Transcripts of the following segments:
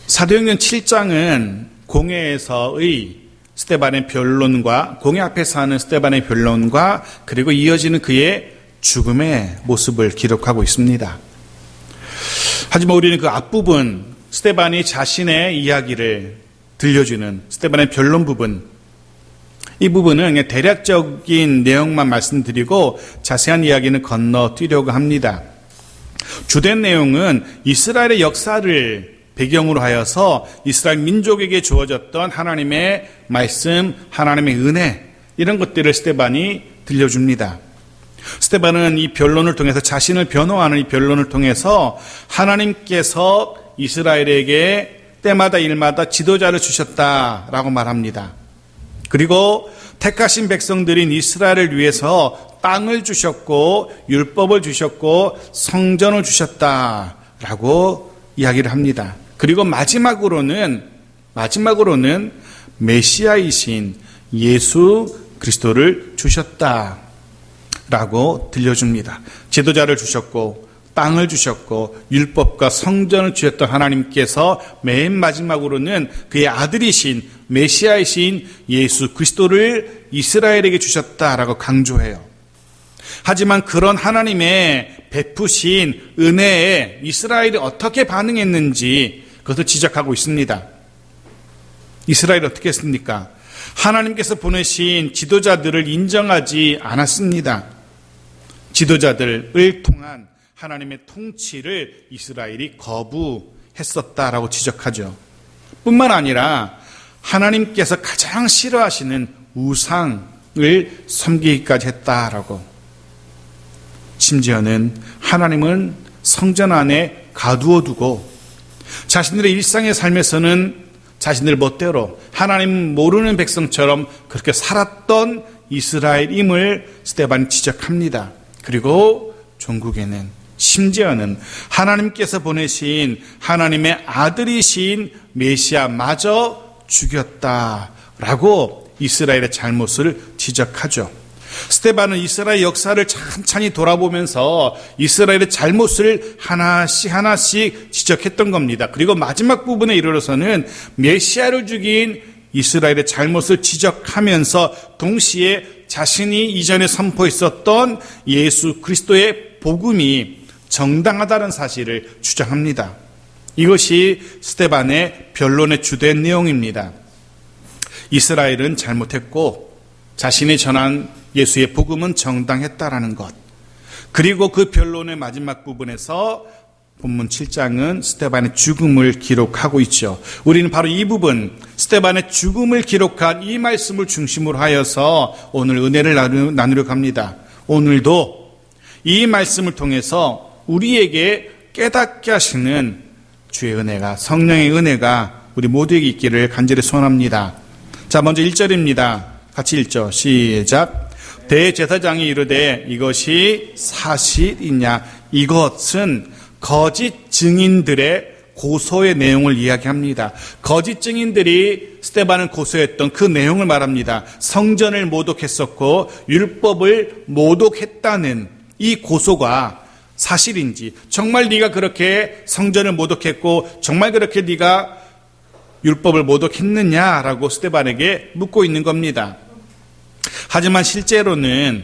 사도행전 7장은 공회에서의 스데반의 변론과 공회 앞에서 하는 스데반의 변론과 그리고 이어지는 그의 죽음의 모습을 기록하고 있습니다. 하지만 우리는 그 앞부분 스데반이 자신의 이야기를 들려주는 스데반의 변론 부분, 이 부분은 그냥 대략적인 내용만 말씀드리고 자세한 이야기는 건너뛰려고 합니다. 주된 내용은 이스라엘의 역사를 배경으로 하여서 이스라엘 민족에게 주어졌던 하나님의 말씀, 하나님의 은혜, 이런 것들을 스데반이 들려줍니다. 스데반은 이 변론을 통해서 자신을 변호하는 이 변론을 통해서 하나님께서 이스라엘에게 때마다 일마다 지도자를 주셨다라고 말합니다. 그리고 택하신 백성들인 이스라엘을 위해서 땅을 주셨고 율법을 주셨고 성전을 주셨다라고 이야기를 합니다. 그리고 마지막으로는 메시아이신 예수 그리스도를 주셨다라고 들려줍니다. 지도자를 주셨고 땅을 주셨고 율법과 성전을 주셨던 하나님께서 맨 마지막으로는 그의 아들이신 메시아이신 예수 그리스도를 이스라엘에게 주셨다라고 강조해요. 하지만 그런 하나님의 베푸신 은혜에 이스라엘이 어떻게 반응했는지 그것을 지적하고 있습니다. 이스라엘이 어떻게 했습니까? 하나님께서 보내신 지도자들을 인정하지 않았습니다. 지도자들을 통한 하나님의 통치를 이스라엘이 거부했었다라고 지적하죠. 뿐만 아니라 하나님께서 가장 싫어하시는 우상을 섬기기까지 했다라고. 심지어는 하나님은 성전 안에 가두어 두고 자신들의 일상의 삶에서는 자신들 멋대로 하나님 모르는 백성처럼 그렇게 살았던 이스라엘임을 스데반이 지적합니다. 그리고 종국에는 심지어는 하나님께서 보내신 하나님의 아들이신 메시아마저 죽였다라고 이스라엘의 잘못을 지적하죠. 스데반은 이스라엘 역사를 찬찬히 돌아보면서 이스라엘의 잘못을 하나씩 지적했던 겁니다. 그리고 마지막 부분에 이르러서는 메시아를 죽인 이스라엘의 잘못을 지적하면서 동시에 자신이 이전에 선포했었던 예수 그리스도의 복음이 정당하다는 사실을 주장합니다. 이것이 스데반의 변론의 주된 내용입니다. 이스라엘은 잘못했고 자신이 전한 예수의 복음은 정당했다라는 것. 그리고 그 변론의 마지막 부분에서 본문 7장은 스데반의 죽음을 기록하고 있죠. 우리는 바로 이 부분, 스데반의 죽음을 기록한 이 말씀을 중심으로 하여서 오늘 은혜를 나누려고 합니다. 오늘도 이 말씀을 통해서 우리에게 깨닫게 하시는 주의 은혜가, 성령의 은혜가 우리 모두에게 있기를 간절히 소원합니다. 자, 먼저 1절입니다. 같이 읽죠. 시작. 대제사장이 이르되 이것이 사실이냐? 이것은 거짓 증인들의 고소의 내용을 이야기합니다. 거짓 증인들이 스데반을 고소했던 그 내용을 말합니다. 성전을 모독했었고 율법을 모독했다는 이 고소가 사실인지, 정말 네가 그렇게 성전을 모독했고 정말 그렇게 네가 율법을 모독했느냐라고 스데반에게 묻고 있는 겁니다. 하지만 실제로는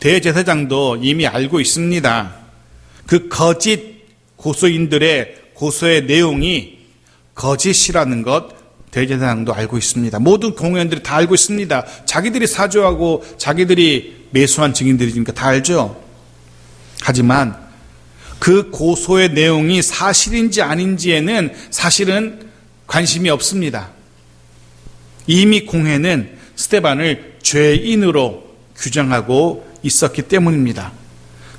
대제사장도 이미 알고 있습니다. 그 거짓 고소인들의 고소의 내용이 거짓이라는 것 대제사장도 알고 있습니다. 모든 공회원들이 다 알고 있습니다. 자기들이 사주하고 자기들이 매수한 증인들이니까 다 알죠. 하지만 그 고소의 내용이 사실인지 아닌지에는 사실은 관심이 없습니다. 이미 공회는 스데반을 죄인으로 규정하고 있었기 때문입니다.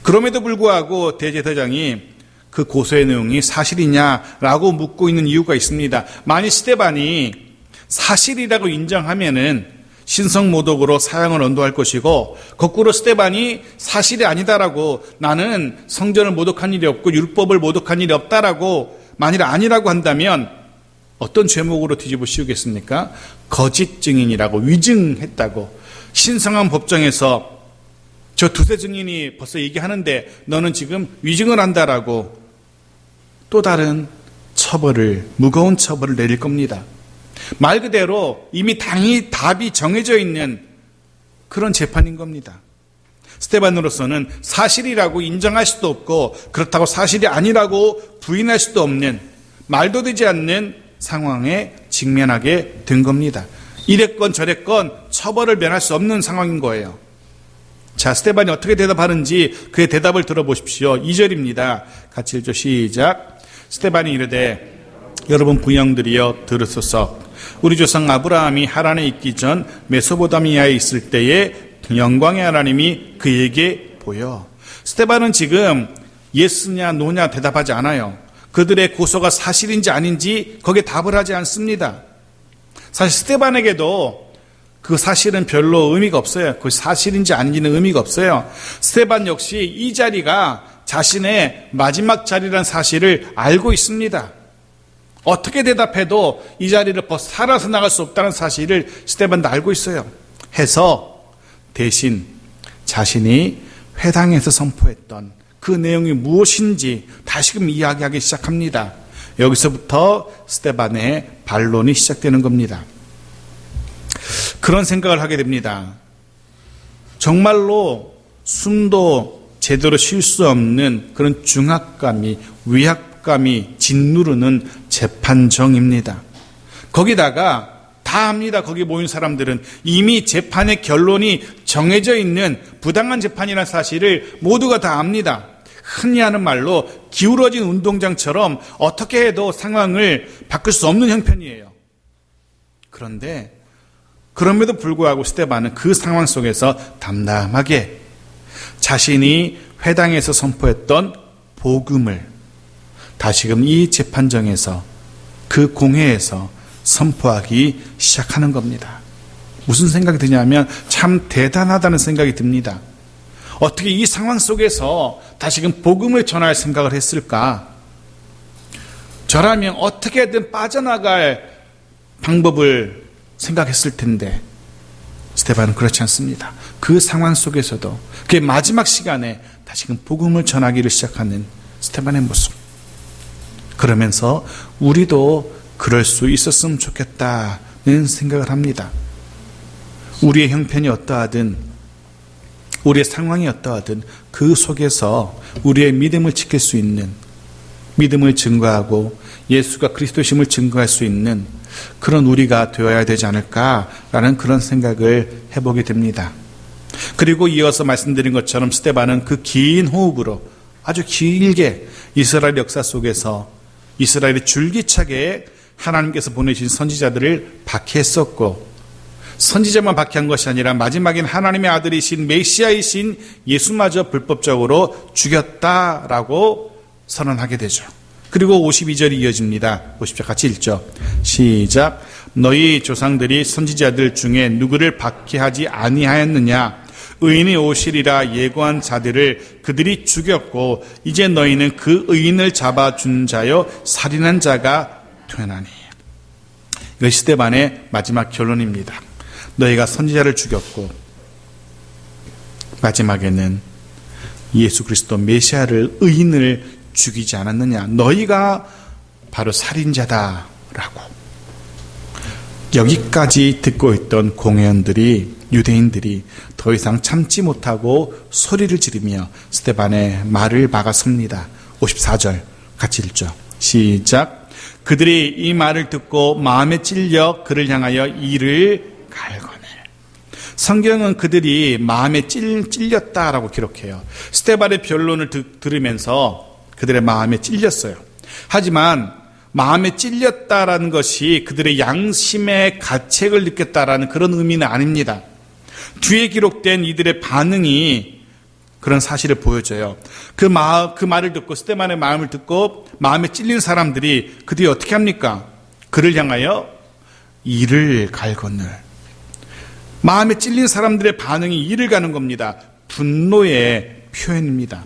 그럼에도 불구하고 대제사장이 그 고소의 내용이 사실이냐라고 묻고 있는 이유가 있습니다. 만일 스데반이 사실이라고 인정하면은 신성모독으로 사형을 언도할 것이고, 거꾸로 스데반이 사실이 아니다라고, 나는 성전을 모독한 일이 없고 율법을 모독한 일이 없다라고 만일 아니라고 한다면 어떤 죄목으로 뒤집어 씌우겠습니까? 거짓 증인이라고, 위증했다고. 신성한 법정에서 저 두세 증인이 벌써 얘기하는데 너는 지금 위증을 한다라고 또 다른 무거운 처벌을 내릴 겁니다. 말 그대로 이미 당연히 답이 정해져 있는 그런 재판인 겁니다. 스데반으로서는 사실이라고 인정할 수도 없고 그렇다고 사실이 아니라고 부인할 수도 없는 말도 되지 않는 상황에 직면하게 된 겁니다. 이랬건 저랬건 처벌을 면할 수 없는 상황인 거예요. 자, 스데반이 어떻게 대답하는지 그의 대답을 들어보십시오. 2절입니다. 같이 읽죠. 시작. 스데반이 이르되 여러분 부형들이여 들으소서. 우리 조상 아브라함이 하란에 있기 전 메소포타미아에 있을 때에 영광의 하나님이 그에게 보여. 스데반은 지금 예스냐 노냐 대답하지 않아요. 그들의 고소가 사실인지 아닌지 거기에 답을 하지 않습니다. 사실 스데반에게도 그 사실은 별로 의미가 없어요. 그 사실인지 아닌지는 의미가 없어요. 스데반 역시 이 자리가 자신의 마지막 자리라는 사실을 알고 있습니다. 어떻게 대답해도 이 자리를 살아서 나갈 수 없다는 사실을 스데반도 알고 있어요. 해서 대신 자신이 회당에서 선포했던 그 내용이 무엇인지 다시금 이야기하기 시작합니다. 여기서부터 스데반의 반론이 시작되는 겁니다. 그런 생각을 하게 됩니다. 정말로 숨도 제대로 쉴 수 없는 그런 중압감이, 위압감이 짓누르는 재판정입니다. 거기다가 다 압니다. 거기 모인 사람들은 이미 재판의 결론이 정해져 있는 부당한 재판이라는 사실을 모두가 다 압니다. 흔히 하는 말로 기울어진 운동장처럼 어떻게 해도 상황을 바꿀 수 없는 형편이에요. 그런데 그럼에도 불구하고 스데반은 그 상황 속에서 담담하게 자신이 회당에서 선포했던 복음을 다시금 이 재판정에서 그 공회에서 선포하기 시작하는 겁니다. 무슨 생각이 드냐면 참 대단하다는 생각이 듭니다. 어떻게 이 상황 속에서 다시금 복음을 전할 생각을 했을까? 저라면 어떻게든 빠져나갈 방법을 생각했을 텐데 스데반은 그렇지 않습니다. 그 상황 속에서도 그의 마지막 시간에 다시금 복음을 전하기를 시작하는 스데반의 모습. 그러면서 우리도 그럴 수 있었으면 좋겠다는 생각을 합니다. 우리의 형편이 어떠하든 우리의 상황이 어떠하든 그 속에서 우리의 믿음을 지킬 수 있는, 믿음을 증거하고 예수가 그리스도심을 증거할 수 있는 그런 우리가 되어야 되지 않을까라는 그런 생각을 해보게 됩니다. 그리고 이어서 말씀드린 것처럼 스데반은 그 긴 호흡으로 아주 길게 이스라엘 역사 속에서 이스라엘이 줄기차게 하나님께서 보내신 선지자들을 박해했었고, 선지자만 박해한 것이 아니라 마지막엔 하나님의 아들이신 메시아이신 예수마저 불법적으로 죽였다라고 선언하게 되죠. 그리고 52절이 이어집니다. 보십시오. 같이 읽죠. 시작. 너희 조상들이 선지자들 중에 누구를 박해하지 아니하였느냐? 의인이 오시리라 예고한 자들을 그들이 죽였고 이제 너희는 그 의인을 잡아준 자여 살인한 자가 되나니. 이것이 스데반의 마지막 결론입니다. 너희가 선지자를 죽였고 마지막에는 예수 그리스도 메시아를, 의인을 죽이지 않았느냐? 너희가 바로 살인자다라고. 여기까지 듣고 있던 공회원들이, 유대인들이 더 이상 참지 못하고 소리를 지르며 스데반의 말을 막아섭니다. 54절 같이 읽죠. 시작. 그들이 이 말을 듣고 마음에 찔려 그를 향하여 이를 갈거늘. 성경은 그들이 마음에 찔렸다라고 기록해요. 스데반의 변론을 들으면서 그들의 마음에 찔렸어요. 하지만 마음에 찔렸다라는 것이 그들의 양심의 가책을 느꼈다라는 그런 의미는 아닙니다. 뒤에 기록된 이들의 반응이 그런 사실을 보여줘요. 그 말을 듣고, 스데반의 마음을 듣고 마음에 찔린 사람들이 그들이 어떻게 합니까? 그를 향하여 이를 갈거늘. 마음에 찔린 사람들의 반응이 이를 가는 겁니다. 분노의 표현입니다.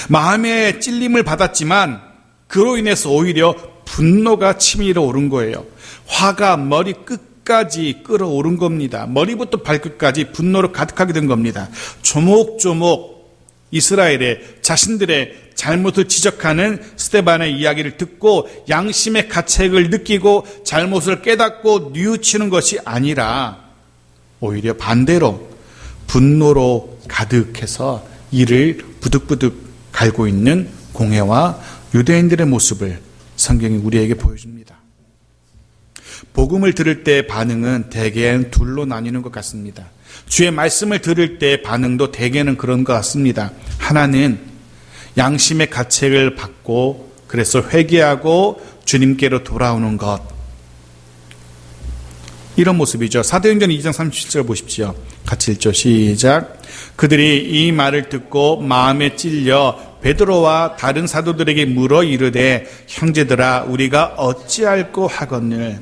마음에 찔림을 받았지만 그로 인해서 오히려 분노가 치밀어 오른 거예요. 화가 머리 끝까지 끌어오른 겁니다. 머리부터 발끝까지 분노로 가득하게 된 겁니다. 조목조목 이스라엘의 자신들의 잘못을 지적하는 스데반의 이야기를 듣고 양심의 가책을 느끼고 잘못을 깨닫고 뉘우치는 것이 아니라 오히려 반대로 분노로 가득해서 이를 부득부득 갈고 있는 공회와 유대인들의 모습을 성경이 우리에게 보여줍니다. 복음을 들을 때의 반응은 대개는 둘로 나뉘는 것 같습니다. 주의 말씀을 들을 때의 반응도 대개는 그런 것 같습니다. 하나는 양심의 가책을 받고 그래서 회개하고 주님께로 돌아오는 것, 이런 모습이죠. 사도행전 2장 37절 보십시오. 같이 읽죠. 시작. 그들이 이 말을 듣고 마음에 찔려 베드로와 다른 사도들에게 물어 이르되 형제들아 우리가 어찌할꼬 하거늘.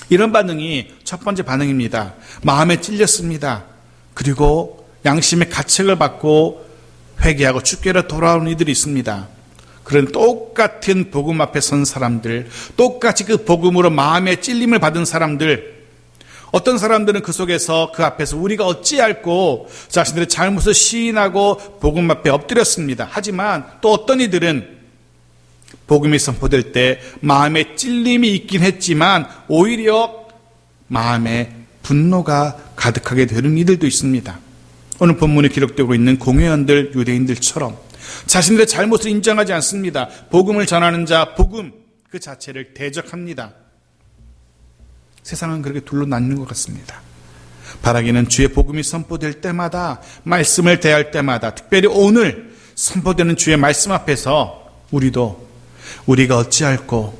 이런 반응이 첫 번째 반응입니다. 마음에 찔렸습니다. 그리고 양심의 가책을 받고 회개하고 주께로 돌아오는 이들이 있습니다. 그런 똑같은 복음 앞에 선 사람들, 똑같이 그 복음으로 마음의 찔림을 받은 사람들, 어떤 사람들은 그 속에서 그 앞에서 우리가 어찌할꼬 자신들의 잘못을 시인하고 복음 앞에 엎드렸습니다. 하지만 또 어떤 이들은 복음이 선포될 때 마음에 찔림이 있긴 했지만 오히려 마음에 분노가 가득하게 되는 이들도 있습니다. 오늘 본문에 기록되고 있는 공회원들, 유대인들처럼 자신들의 잘못을 인정하지 않습니다. 복음을 전하는 자, 복음 그 자체를 대적합니다. 세상은 그렇게 둘로 나뉘는 것 같습니다. 바라기는 주의 복음이 선포될 때마다, 말씀을 대할 때마다, 특별히 오늘 선포되는 주의 말씀 앞에서 우리가 어찌할꼬,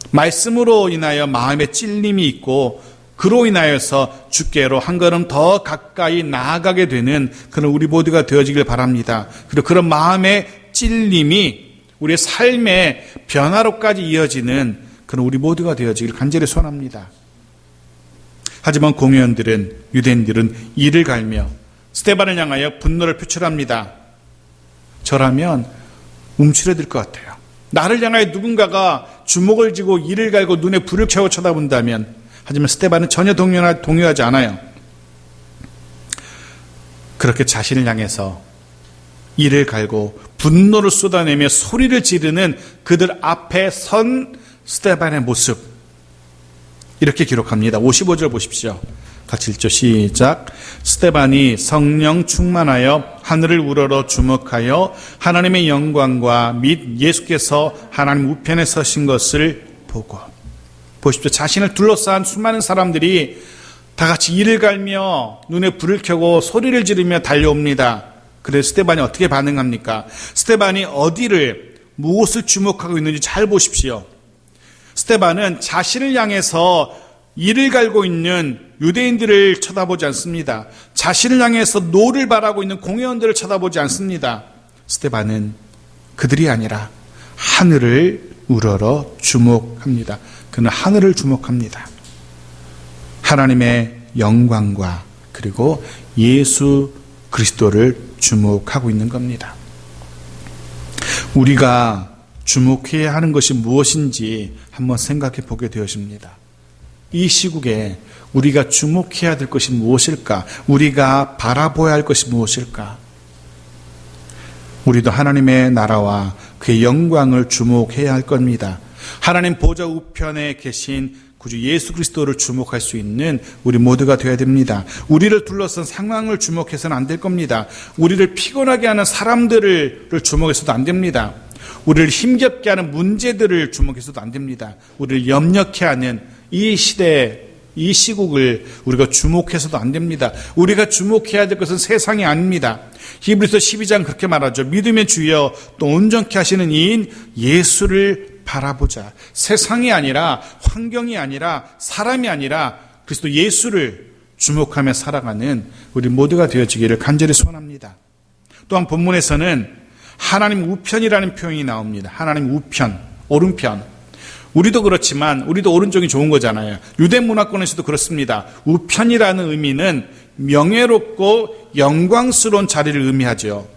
말씀으로 인하여 마음에 찔림이 있고 그로 인하여서 주께로 한 걸음 더 가까이 나아가게 되는 그런 우리 모두가 되어지길 바랍니다. 그리고 그런 마음의 찔림이 우리의 삶의 변화로까지 이어지는 그런 우리 모두가 되어지길 간절히 소원합니다. 하지만 공회원들은, 유대인들은 이를 갈며 스데반을 향하여 분노를 표출합니다. 저라면 움츠러들 것 같아요. 나를 향하여 누군가가 주먹을 쥐고 이를 갈고 눈에 불을 켜고 쳐다본다면, 하지만 스데반은 전혀 동요하지 않아요. 그렇게 자신을 향해서 이를 갈고 분노를 쏟아내며 소리를 지르는 그들 앞에 선 스데반의 모습, 이렇게 기록합니다. 55절 보십시오. 같이 읽죠. 시작. 스데반이 성령 충만하여 하늘을 우러러 주목하여 하나님의 영광과 및 예수께서 하나님 우편에 서신 것을 보고. 보십시오. 자신을 둘러싼 수많은 사람들이 다 같이 이를 갈며 눈에 불을 켜고 소리를 지르며 달려옵니다. 그래서 스데반이 어떻게 반응합니까? 스데반이 무엇을 주목하고 있는지 잘 보십시오. 스데반은 자신을 향해서 이를 갈고 있는 유대인들을 쳐다보지 않습니다. 자신을 향해서 노를 바라고 있는 공회원들을 쳐다보지 않습니다. 스데반은 그들이 아니라 하늘을 우러러 주목합니다. 그는 하늘을 주목합니다. 하나님의 영광과 그리고 예수 그리스도를 주목하고 있는 겁니다. 우리가 주목해야 하는 것이 무엇인지 한번 생각해 보게 되어집니다. 이 시국에 우리가 주목해야 될 것이 무엇일까? 우리가 바라보아야 할 것이 무엇일까? 우리도 하나님의 나라와 그의 영광을 주목해야 할 겁니다. 하나님 보좌 우편에 계신 구주 예수 그리스도를 주목할 수 있는 우리 모두가 되어야 됩니다. 우리를 둘러싼 상황을 주목해서는 안 될 겁니다. 우리를 피곤하게 하는 사람들을 주목해서도 안 됩니다. 우리를 힘겹게 하는 문제들을 주목해서도 안 됩니다. 우리를 염려케 하는 이 시대, 이 시국을 우리가 주목해서도 안 됩니다. 우리가 주목해야 될 것은 세상이 아닙니다. 히브리서 12장 그렇게 말하죠. 믿으면 주여 또 온전케 하시는 이인 예수를 바라보자. 세상이 아니라, 환경이 아니라, 사람이 아니라 그리스도 예수를 주목하며 살아가는 우리 모두가 되어지기를 간절히 소원합니다. 또한 본문에서는 하나님 우편이라는 표현이 나옵니다. 하나님 우편, 오른편. 우리도 그렇지만 우리도 오른쪽이 좋은 거잖아요. 유대 문화권에서도 그렇습니다. 우편이라는 의미는 명예롭고 영광스러운 자리를 의미하죠.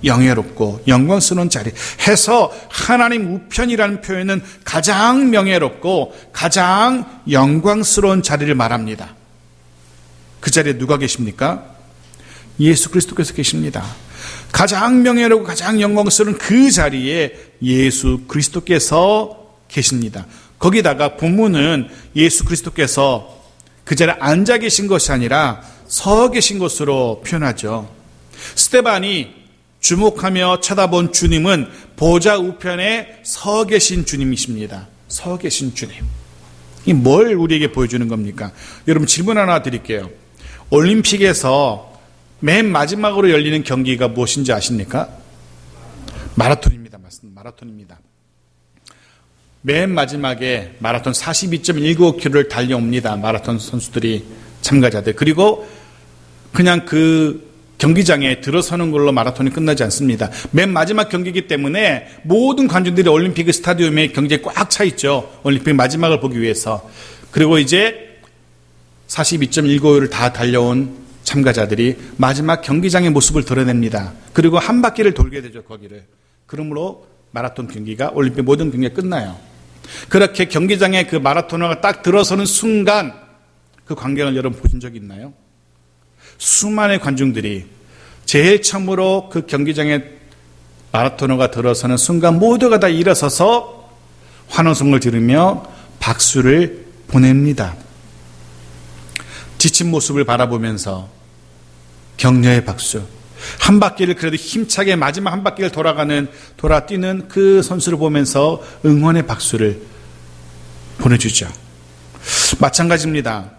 영예롭고 영광스러운 자리 해서 하나님 우편이라는 표현은 가장 명예롭고 가장 영광스러운 자리를 말합니다. 그 자리에 누가 계십니까? 예수 그리스도께서 계십니다. 가장 명예롭고 가장 영광스러운 그 자리에 예수 그리스도께서 계십니다. 거기다가 본문은 예수 그리스도께서 그 자리에 앉아 계신 것이 아니라 서 계신 것으로 표현하죠. 스데반이 주목하며 쳐다본 주님은 보좌 우편에 서 계신 주님이십니다. 서 계신 주님. 이 뭘 우리에게 보여주는 겁니까? 여러분 질문 하나 드릴게요. 올림픽에서 맨 마지막으로 열리는 경기가 무엇인지 아십니까? 마라톤입니다. 맞습니다. 마라톤입니다. 맨 마지막에 마라톤 42.195km를 달려옵니다. 마라톤 선수들이, 참가자들. 그리고 그냥 그 경기장에 들어서는 걸로 마라톤이 끝나지 않습니다. 맨 마지막 경기이기 때문에 모든 관중들이 올림픽 스타디움에 경기에 꽉 차 있죠. 올림픽 마지막을 보기 위해서. 그리고 이제 42.195를 다 달려온 참가자들이 마지막 경기장의 모습을 드러냅니다. 그리고 한 바퀴를 돌게 되죠, 거기를. 그러므로 마라톤 경기가, 올림픽 모든 경기가 끝나요. 그렇게 경기장에 그 마라토너가 딱 들어서는 순간 그 광경을 여러분 보신 적이 있나요? 수많은 관중들이 제일 처음으로 그 경기장에 마라토너가 들어서는 순간 모두가 다 일어서서 환호성을 지르며 박수를 보냅니다. 지친 모습을 바라보면서 격려의 박수, 한 바퀴를 그래도 힘차게 마지막 한 바퀴를 돌아 뛰는 그 선수를 보면서 응원의 박수를 보내주죠. 마찬가지입니다.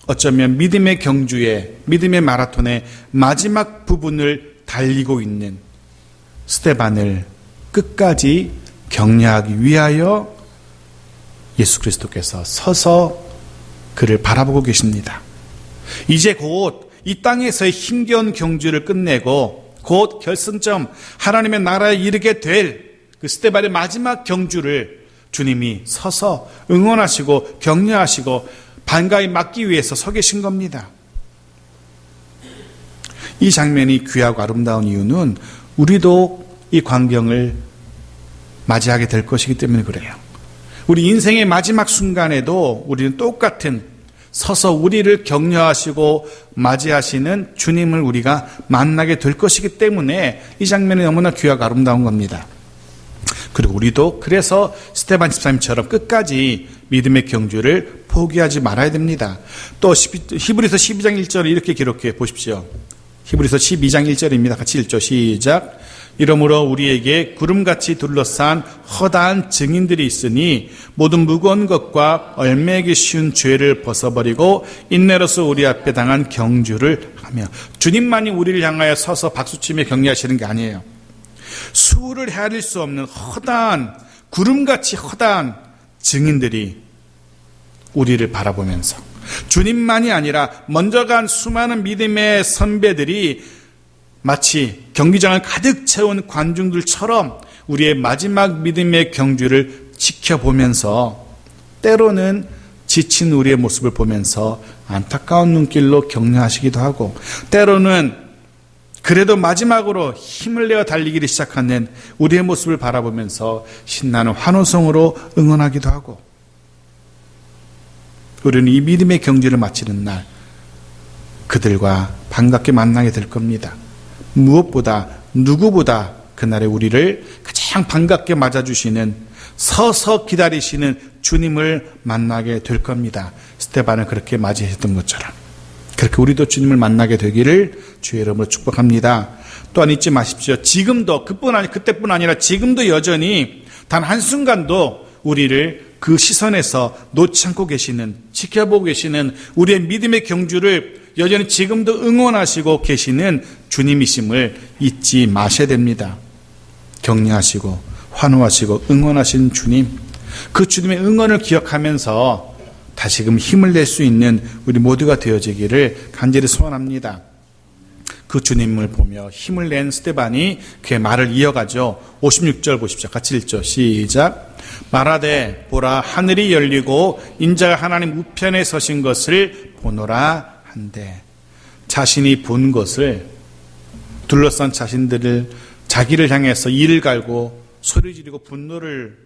어쩌면 믿음의 경주에, 믿음의 마라톤의 마지막 부분을 달리고 있는 스데반을 끝까지 격려하기 위하여 예수 그리스도께서 서서 그를 바라보고 계십니다. 이제 곧 이 땅에서의 힘겨운 경주를 끝내고 곧 결승점, 하나님의 나라에 이르게 될 그 스데반의 마지막 경주를 주님이 서서 응원하시고 격려하시고 반가이 맞기 위해서 서 계신 겁니다. 이 장면이 귀하고 아름다운 이유는 우리도 이 광경을 맞이하게 될 것이기 때문에 그래요. 우리 인생의 마지막 순간에도 우리는 똑같은 서서 우리를 격려하시고 맞이하시는 주님을 우리가 만나게 될 것이기 때문에 이 장면이 너무나 귀하고 아름다운 겁니다. 그리고 우리도 그래서 스데반 집사님처럼 끝까지 믿음의 경주를 포기하지 말아야 됩니다. 또 히브리서 12장 1절을 이렇게 기록해 보십시오. 히브리서 12장 1절입니다. 같이 읽죠. 시작. 이러므로 우리에게 구름같이 둘러싼 허다한 증인들이 있으니 모든 무거운 것과 얼매기 쉬운 죄를 벗어버리고 인내로서 우리 앞에 당한 경주를 하며, 주님만이 우리를 향하여 서서 박수치며 격려하시는 게 아니에요. 수를 헤아릴 수 없는 허다한, 구름같이 허다한 증인들이 우리를 바라보면서, 주님만이 아니라 먼저 간 수많은 믿음의 선배들이 마치 경기장을 가득 채운 관중들처럼 우리의 마지막 믿음의 경주를 지켜보면서 때로는 지친 우리의 모습을 보면서 안타까운 눈길로 격려하시기도 하고, 때로는 그래도 마지막으로 힘을 내어 달리기를 시작하는 우리의 모습을 바라보면서 신나는 환호성으로 응원하기도 하고, 우리는 이 믿음의 경주를 마치는 날 그들과 반갑게 만나게 될 겁니다. 무엇보다 누구보다 그날에 우리를 가장 반갑게 맞아주시는, 서서 기다리시는 주님을 만나게 될 겁니다. 스데반을 그렇게 맞이했던 것처럼 그렇게 우리도 주님을 만나게 되기를 주의 이름으로 축복합니다. 또한 잊지 마십시오. 지금도, 그때뿐 아니라 지금도 여전히 단 한순간도 우리를 그 시선에서 놓지 않고 계시는, 지켜보고 계시는 우리의 믿음의 경주를 여전히 지금도 응원하시고 계시는 주님이심을 잊지 마셔야 됩니다. 격려하시고 환호하시고 응원하시는 주님, 그 주님의 응원을 기억하면서 다시금 힘을 낼 수 있는 우리 모두가 되어지기를 간절히 소원합니다. 그 주님을 보며 힘을 낸 스데반이 그의 말을 이어가죠. 56절 보십시오. 같이 읽죠. 시작. 말하되 보라, 하늘이 열리고 인자가 하나님 우편에 서신 것을 보노라 한데, 자신이 본 것을, 둘러싼 자기를 향해서 이를 갈고 소리 지르고 분노를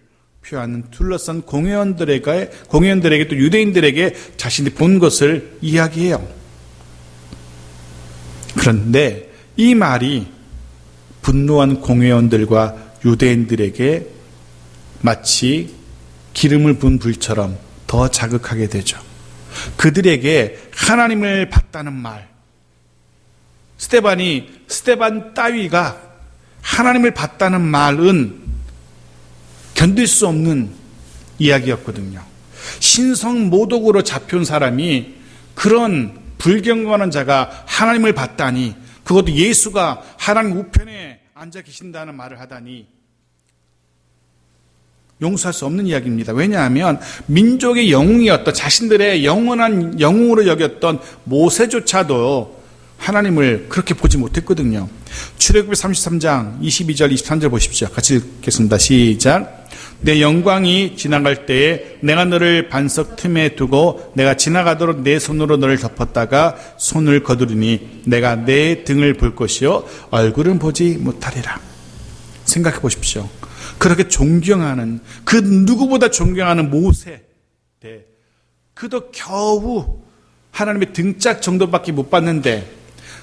표하는 둘러싼 공회원들에게 또 유대인들에게 자신이 본 것을 이야기해요. 그런데 이 말이 분노한 공회원들과 유대인들에게 마치 기름을 부은 불처럼 더 자극하게 되죠. 그들에게 하나님을 봤다는 말, 스데반 따위가 하나님을 봤다는 말은 견딜 수 없는 이야기였거든요. 신성 모독으로 잡혀온 사람이 그런 불경건한 자가 하나님을 봤다니, 그것도 예수가 하나님 우편에 앉아 계신다는 말을 하다니 용서할 수 없는 이야기입니다. 왜냐하면 민족의 영웅이었던, 자신들의 영원한 영웅으로 여겼던 모세조차도 하나님을 그렇게 보지 못했거든요. 출애굽기 33장 22절 23절 보십시오. 같이 읽겠습니다. 시작. 내 영광이 지나갈 때에 내가 너를 반석 틈에 두고 내가 지나가도록 내 손으로 너를 덮었다가 손을 거두리니 내가 내 등을 볼 것이요 얼굴은 보지 못하리라. 생각해 보십시오. 그렇게 존경하는, 그 누구보다 존경하는 모세, 그도 겨우 하나님의 등짝 정도밖에 못 봤는데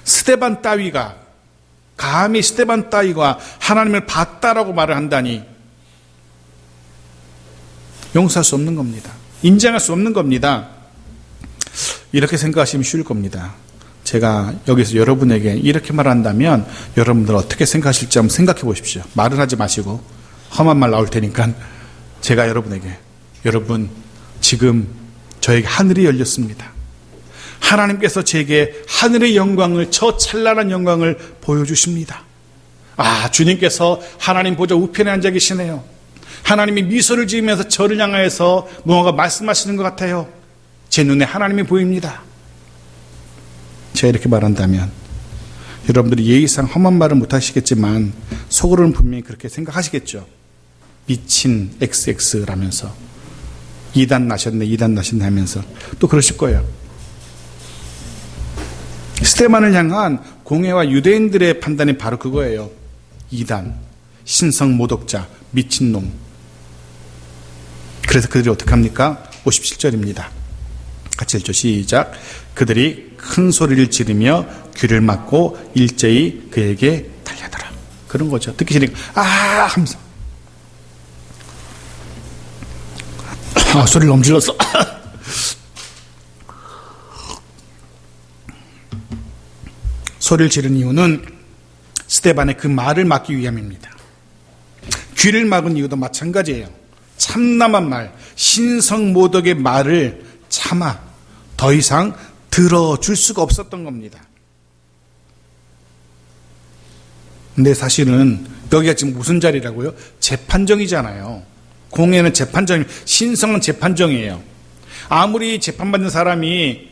스데반 따위가, 감히 스데반 따위가 하나님을 봤다라고 말을 한다니 용서할 수 없는 겁니다. 인정할 수 없는 겁니다. 이렇게 생각하시면 쉬울 겁니다. 제가 여기서 여러분에게 이렇게 말한다면 여러분들 어떻게 생각하실지 한번 생각해 보십시오. 말은 하지 마시고 험한 말 나올 테니까 제가 여러분에게, 여러분 지금 저에게 하늘이 열렸습니다. 하나님께서 제게 하늘의 영광을, 저 찬란한 영광을 보여주십니다. 아, 주님께서 하나님 보좌 우편에 앉아 계시네요. 하나님이 미소를 지으면서 저를 향하여서 무언가 말씀하시는 것 같아요. 제 눈에 하나님이 보입니다. 제가 이렇게 말한다면 여러분들이 예의상 험한 말은 못하시겠지만 속으로는 분명히 그렇게 생각하시겠죠. 미친 XX라면서 이단 나셨네 하면서 또 그러실 거예요. 스데반을 향한 공회와 유대인들의 판단이 바로 그거예요. 이단, 신성 모독자, 미친놈. 그래서 그들이 어떻게 합니까? 57절입니다. 같이 읽죠. 시작. 그들이 큰 소리를 지르며 귀를 막고 일제히 그에게 달려들어. 그런 거죠. 듣기 싫으니까 하면서 소리를 너무 질렀어. 소리를 지른 이유는 스데반의 그 말을 막기 위함입니다. 귀를 막은 이유도 마찬가지예요. 참남한 말, 신성모독의 말을 참아 더 이상 들어줄 수가 없었던 겁니다. 근데 사실은 여기가 지금 무슨 자리라고요? 재판정이잖아요. 공회는 재판정, 신성은 재판정이에요. 아무리 재판받는 사람이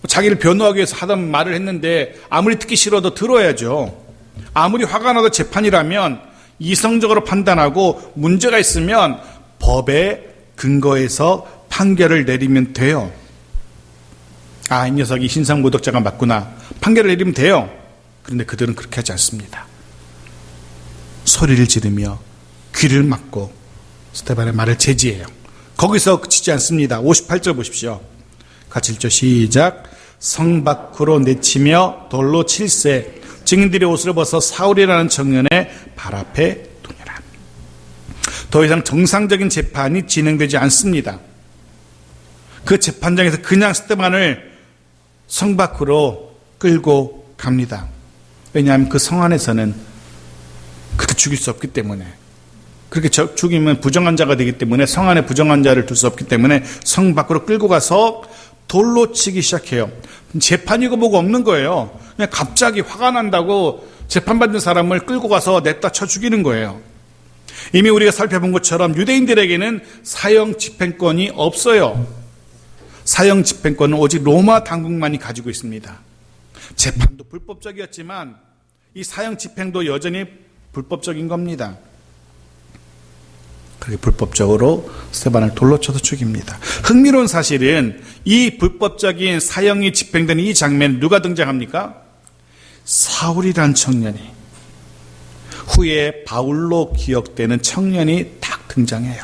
자기를 변호하기 위해서 하던 말을 했는데 아무리 듣기 싫어도 들어야죠. 아무리 화가 나도 재판이라면 이성적으로 판단하고 문제가 있으면 법의 근거에서 판결을 내리면 돼요. 이 녀석이 신성모독자가 맞구나. 판결을 내리면 돼요. 그런데 그들은 그렇게 하지 않습니다. 소리를 지르며 귀를 막고 스데반의 말을 제지해요. 거기서 그치지 않습니다. 58절 보십시오. 같이 읽죠. 시작. 성 밖으로 내치며 돌로 칠세 증인들의 옷을 벗어 사울이라는 청년의 발 앞에 두니라. 더 이상 정상적인 재판이 진행되지 않습니다. 그 재판장에서 그냥 스데반을 성 밖으로 끌고 갑니다. 왜냐하면 그 성 안에서는 그렇게 죽일 수 없기 때문에, 그렇게 죽이면 부정한 자가 되기 때문에 성 안에 부정한 자를 둘 수 없기 때문에 성 밖으로 끌고 가서 돌로 치기 시작해요. 재판이고 뭐고 없는 거예요. 그냥 갑자기 화가 난다고 재판받는 사람을 끌고 가서 냈다 쳐 죽이는 거예요. 이미 우리가 살펴본 것처럼 유대인들에게는 사형 집행권이 없어요. 사형 집행권은 오직 로마 당국만이 가지고 있습니다. 재판도 불법적이었지만 이 사형 집행도 여전히 불법적인 겁니다. 그렇게 불법적으로 스데반을 돌로 쳐서 죽입니다. 흥미로운 사실은 이 불법적인 사형이 집행되는 이 장면에 누가 등장합니까? 사울이란 청년이, 후에 바울로 기억되는 청년이 딱 등장해요.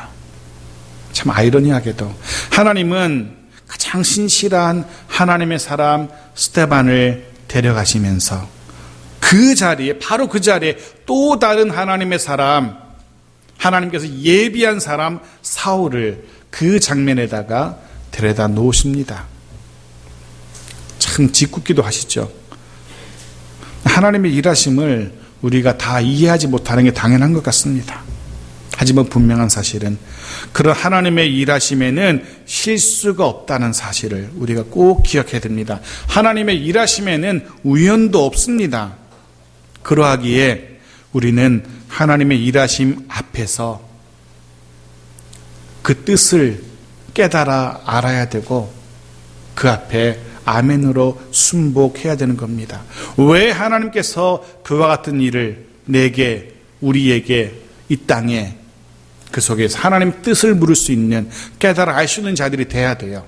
참 아이러니하게도 하나님은 가장 신실한 하나님의 사람 스데반을 데려가시면서 그 그 자리에, 바로 그 자리에 또 다른 하나님의 사람, 하나님께서 예비한 사람 사울을 그 장면에다가 데려다 놓으십니다. 참 짓궂기도 하시죠. 하나님의 일하심을 우리가 다 이해하지 못하는 게 당연한 것 같습니다. 하지만 분명한 사실은 그런 하나님의 일하심에는 실수가 없다는 사실을 우리가 꼭 기억해야 됩니다. 하나님의 일하심에는 우연도 없습니다. 그러하기에 우리는 하나님의 일하심 앞에서 그 뜻을 깨달아 알아야 되고 그 앞에 아멘으로 순복해야 되는 겁니다. 왜 하나님께서 그와 같은 일을 내게, 우리에게, 이 땅에 그 속에서 하나님 뜻을 물을 수 있는, 깨달아 알 수 있는 자들이 돼야 돼요.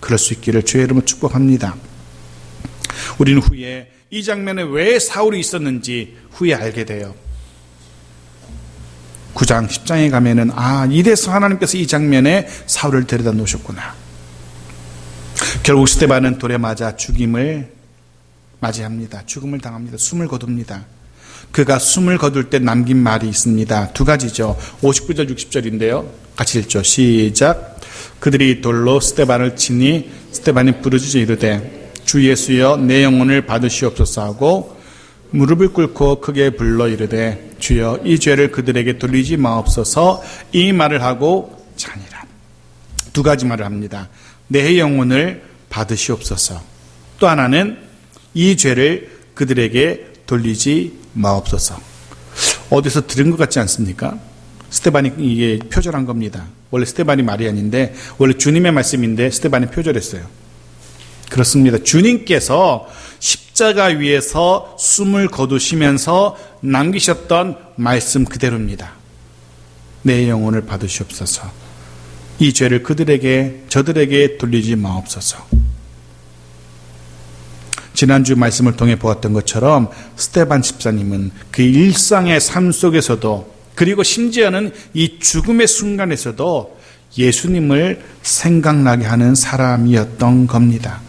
그럴 수 있기를 주의 이름으로 축복합니다. 우리는 후에 이 장면에 왜 사울이 있었는지 후에 알게 돼요. 9장 10장에 가면은 이래서 하나님께서 이 장면에 사울을 데려다 놓으셨구나. 결국 스데반은 돌에 맞아 죽임을 맞이합니다. 죽음을 당합니다. 숨을 거둡니다. 그가 숨을 거둘 때 남긴 말이 있습니다. 두 가지죠. 59절 60절인데요. 같이 읽죠. 시작. 그들이 돌로 스데반을 치니 스데반이 부르짖어 이르되 주 예수여 내 영혼을 받으시옵소서 하고 무릎을 꿇고 크게 불러 이르되 주여 이 죄를 그들에게 돌리지 마옵소서. 이 말을 하고 자니라. 두 가지 말을 합니다. 내 영혼을 받으시옵소서. 또 하나는 이 죄를 그들에게 돌리지 마옵소서. 어디서 들은 것 같지 않습니까? 스데반이 이게 표절한 겁니다. 원래 스데반이 말이 아닌데 원래 주님의 말씀인데 스데반이 표절했어요. 그렇습니다. 주님께서 십자가 위에서 숨을 거두시면서 남기셨던 말씀 그대로입니다. 내 영혼을 받으시옵소서. 이 죄를 저들에게 돌리지 마옵소서. 지난주 말씀을 통해 보았던 것처럼 스데반 집사님은 그 일상의 삶 속에서도, 그리고 심지어는 이 죽음의 순간에서도 예수님을 생각나게 하는 사람이었던 겁니다.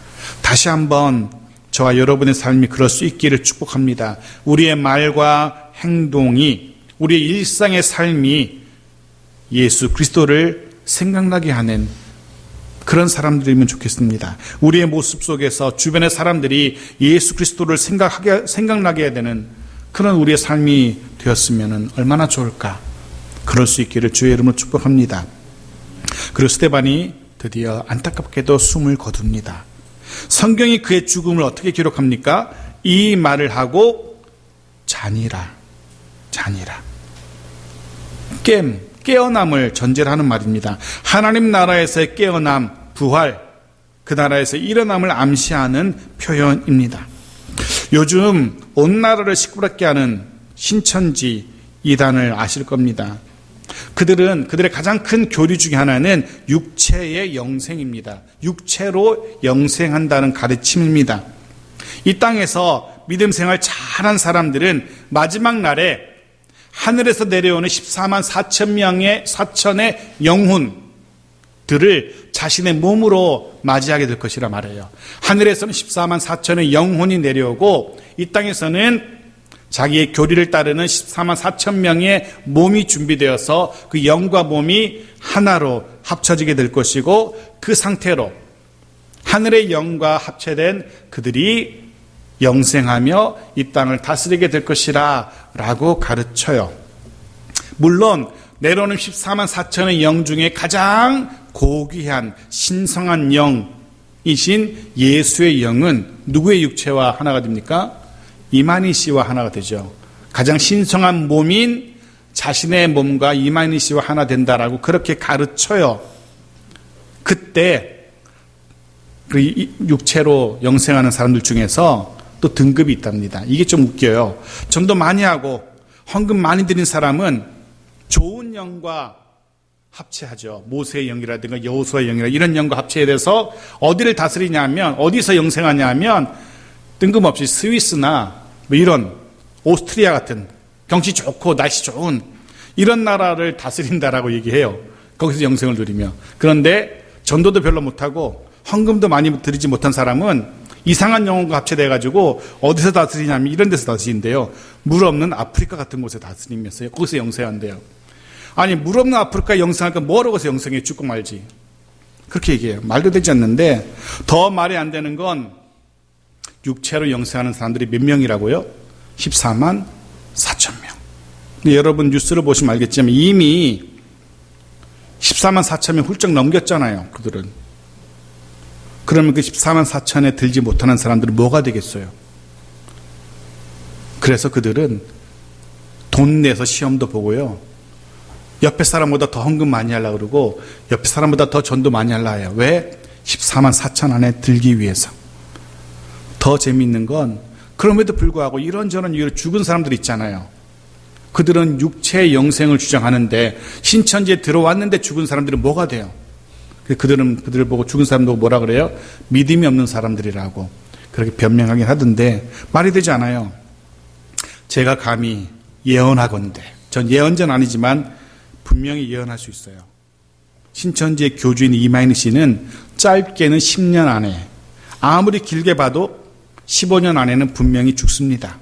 다시 한번 저와 여러분의 삶이 그럴 수 있기를 축복합니다. 우리의 말과 행동이, 우리의 일상의 삶이 예수 그리스도를 생각나게 하는 그런 사람들이면 좋겠습니다. 우리의 모습 속에서 주변의 사람들이 예수 그리스도를 생각나게 해야 되는 그런 우리의 삶이 되었으면 얼마나 좋을까. 그럴 수 있기를 주의 이름으로 축복합니다. 그리고 스데반이 드디어 안타깝게도 숨을 거둡니다. 성경이 그의 죽음을 어떻게 기록합니까? 이 말을 하고 자니라. 깨어남을 전제로 하는 말입니다. 하나님 나라에서의 깨어남, 부활, 그 나라에서 일어남을 암시하는 표현입니다. 요즘 온 나라를 시끄럽게 하는 신천지 이단을 아실 겁니다. 그들의 가장 큰 교리 중에 하나는 육체의 영생입니다. 육체로 영생한다는 가르침입니다. 이 땅에서 믿음 생활 잘한 사람들은 마지막 날에 하늘에서 내려오는 14만 4천의 영혼들을 자신의 몸으로 맞이하게 될 것이라 말해요. 하늘에서는 14만 4천의 영혼이 내려오고 이 땅에서는 자기의 교리를 따르는 14만 4천 명의 몸이 준비되어서 그 영과 몸이 하나로 합쳐지게 될 것이고, 그 상태로 하늘의 영과 합체된 그들이 영생하며 이 땅을 다스리게 될 것이라 라고 가르쳐요. 물론 내려오는 14만 4천의 영 중에 가장 고귀한 신성한 영이신 예수의 영은 누구의 육체와 하나가 됩니까? 이만희 씨와 하나가 되죠. 가장 신성한 몸인 자신의 몸과 이만희 씨와 하나 된다라고 그렇게 가르쳐요. 그때 그 육체로 영생하는 사람들 중에서 또 등급이 있답니다. 이게 좀 웃겨요. 전도 많이 하고 헌금 많이 드린 사람은 좋은 영과 합체하죠. 모세의 영이라든가 여호수아의 영이라 이런 영과 합체돼서 어디를 다스리냐면, 어디서 영생하냐면 뜬금없이 스위스나 뭐 이런 오스트리아 같은 경치 좋고 날씨 좋은 이런 나라를 다스린다라고 얘기해요. 거기서 영생을 누리며. 그런데 전도도 별로 못하고 헌금도 많이 드리지 못한 사람은 이상한 영혼과 합체돼가지고 어디서 다스리냐면 이런 데서 다스린대요. 물 없는 아프리카 같은 곳에 다스리면서요. 거기서 영생한대요. 아니 물 없는 아프리카에 영생하니까 뭐하러 가서 영생해, 죽고 말지. 그렇게 얘기해요. 말도 되지 않는데 더 말이 안 되는 건 육체로 영생하는 사람들이 몇 명이라고요? 14만 4천 명. 근데 여러분 뉴스를 보시면 알겠지만 이미 14만 4천 명 훌쩍 넘겼잖아요. 그들은. 그러면 그 14만 4천에 들지 못하는 사람들은 뭐가 되겠어요? 그래서 그들은 돈 내서 시험도 보고요. 옆에 사람보다 더 헌금 많이 하려고 그러고 옆에 사람보다 더 전도 많이 하려고 해요. 왜? 14만 4천 안에 들기 위해서. 더 재미있는 건 그럼에도 불구하고 이런저런 이유로 죽은 사람들 있잖아요. 그들은 육체의 영생을 주장하는데 신천지에 들어왔는데 죽은 사람들은 뭐가 돼요? 그들을 보고 죽은 사람들 보고 뭐라 그래요? 믿음이 없는 사람들이라고 그렇게 변명하긴 하던데 말이 되지 않아요. 제가 감히 예언하건대, 전 예언자는 아니지만 분명히 예언할 수 있어요. 신천지의 교주인 이마인 씨는 짧게는 10년 안에, 아무리 길게 봐도 15년 안에는 분명히 죽습니다.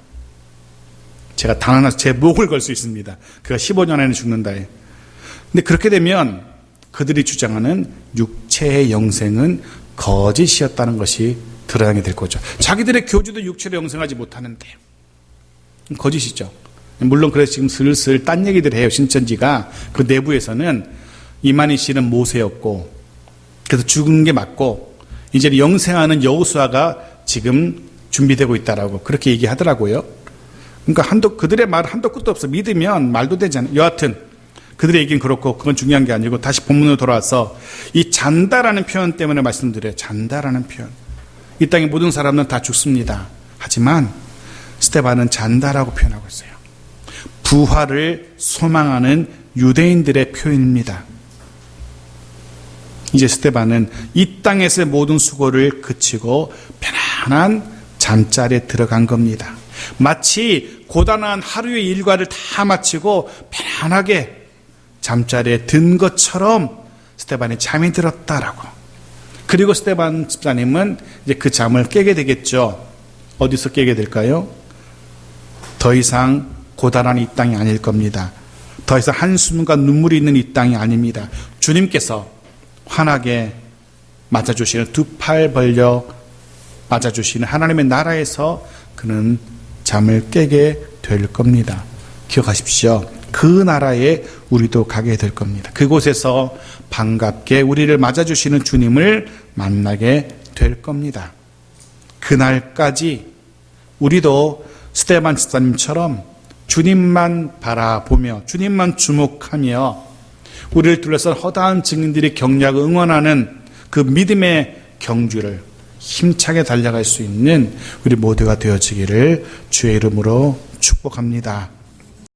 제가 단 하나 제 목을 걸 수 있습니다. 그가 15년 안에는 죽는다. 근데 그렇게 되면 그들이 주장하는 육체의 영생은 거짓이었다는 것이 드러나게 될 거죠. 자기들의 교주도 육체로 영생하지 못하는데 거짓이죠. 물론 그래서 지금 슬슬 딴 얘기들을 해요. 신천지가 그 내부에서는 이만희 씨는 모세였고 그래서 죽은 게 맞고 이제 영생하는 여호수아가 지금 준비되고 있다라고 그렇게 얘기하더라고요. 그러니까 그들의 말 한도 끝도 없어. 믿으면 말도 되지 않아요. 여하튼 그들의 얘기는 그렇고 그건 중요한 게 아니고 다시 본문으로 돌아와서 이 잔다라는 표현 때문에 말씀드려요. 잔다라는 표현. 이 땅의 모든 사람은 다 죽습니다. 하지만 스데반은 잔다라고 표현하고 있어요. 부활을 소망하는 유대인들의 표현입니다. 이제 스데반은 이 땅에서의 모든 수고를 그치고 편안한 잠자리에 들어간 겁니다. 마치 고단한 하루의 일과를 다 마치고 편안하게 잠자리에 든 것처럼 스데반이 잠이 들었다라고. 그리고 스데반 집사님은 이제 그 잠을 깨게 되겠죠. 어디서 깨게 될까요? 더 이상 고단한 이 땅이 아닐 겁니다. 더 이상 한숨과 눈물이 있는 이 땅이 아닙니다. 주님께서 환하게 맞아주시는, 두 팔 벌려 맞아주시는 하나님의 나라에서 그는 잠을 깨게 될 겁니다. 기억하십시오. 그 나라에 우리도 가게 될 겁니다. 그곳에서 반갑게 우리를 맞아주시는 주님을 만나게 될 겁니다. 그날까지 우리도 스데반 집사님처럼 주님만 바라보며 주님만 주목하며 우리를 둘러싼 허다한 증인들이 격려하고 응원하는 그 믿음의 경주를 힘차게 달려갈 수 있는 우리 모두가 되어지기를 주의 이름으로 축복합니다.